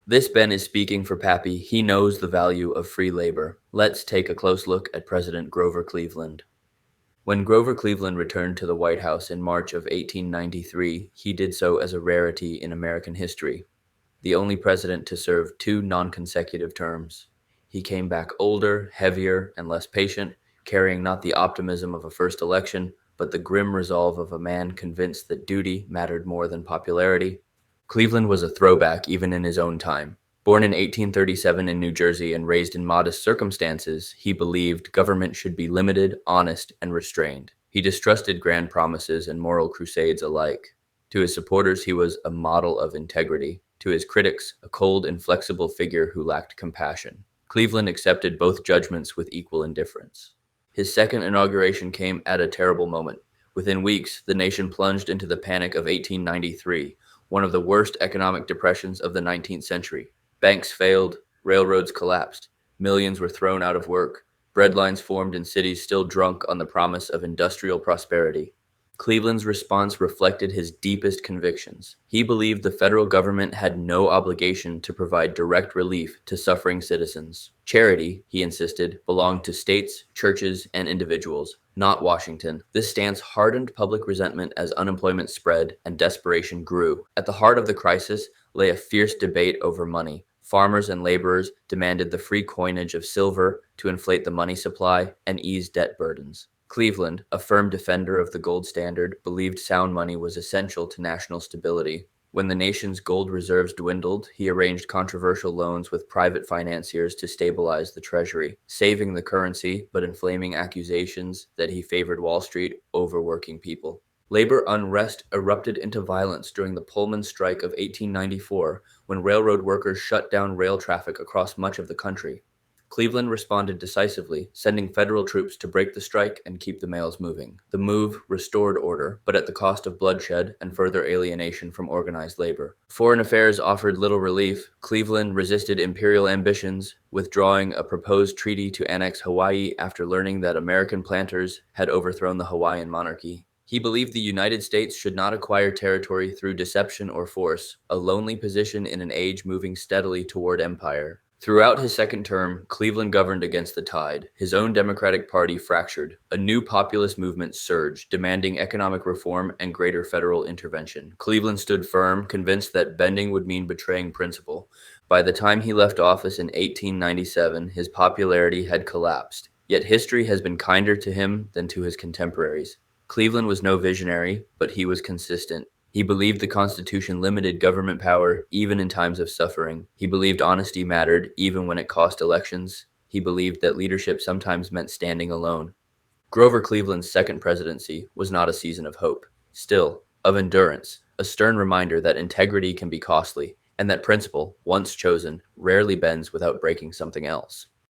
This Ben is speaking for Pappy. He knows the value of free labor. Let's take a close look at President Grover Cleveland. When Grover Cleveland returned to the White House in March of 1893, he did so as a rarity in American history, the only president to serve two non-consecutive terms. He came back older, heavier, and less patient, carrying not the optimism of a first election, but the grim resolve of a man convinced that duty mattered more than popularity. Cleveland was a throwback even in his own time. Born in 1837 in New Jersey and raised in modest circumstances, he believed government should be limited, honest, and restrained. He distrusted grand promises and moral crusades alike. To his supporters, he was a model of integrity. To his critics, a cold, inflexible figure who lacked compassion. Cleveland accepted both judgments with equal indifference. His second inauguration came at a terrible moment. Within weeks, the nation plunged into the panic of 1893, one of the worst economic depressions of the 19th century. Banks failed, railroads collapsed, millions were thrown out of work, breadlines formed in cities still drunk on the promise of industrial prosperity. Cleveland's response reflected his deepest convictions. He believed the federal government had no obligation to provide direct relief to suffering citizens. Charity, he insisted, belonged to states, churches, and individuals, not Washington. This stance hardened public resentment as unemployment spread and desperation grew. At the heart of the crisis lay a fierce debate over money. Farmers and laborers demanded the free coinage of silver to inflate the money supply and ease debt burdens. Cleveland, a firm defender of the gold standard, believed sound money was essential to national stability. When the nation's gold reserves dwindled, he arranged controversial loans with private financiers to stabilize the treasury, saving the currency but inflaming accusations that he favored Wall Street over working people. Labor unrest erupted into violence during the Pullman strike of 1894, when railroad workers shut down rail traffic across much of the country. Cleveland responded decisively, sending federal troops to break the strike and keep the mails moving. The move restored order, but at the cost of bloodshed and further alienation from organized labor. Foreign affairs offered little relief. Cleveland resisted imperial ambitions, withdrawing a proposed treaty to annex Hawaii after learning that American planters had overthrown the Hawaiian monarchy. He believed the United States should not acquire territory through deception or force, a lonely position in an age moving steadily toward empire. Throughout his second term, Cleveland governed against the tide. His own Democratic Party fractured. A new populist movement surged, demanding economic reform and greater federal intervention. Cleveland stood firm, convinced that bending would mean betraying principle. By the time he left office in 1897, his popularity had collapsed. Yet history has been kinder to him than to his contemporaries. Cleveland was no visionary, but he was consistent. He believed the Constitution limited government power even in times of suffering. He believed honesty mattered even when it cost elections. He believed that leadership sometimes meant standing alone. Grover Cleveland's second presidency was not a season of hope, still, of endurance, a stern reminder that integrity can be costly, and that principle, once chosen, rarely bends without breaking something else.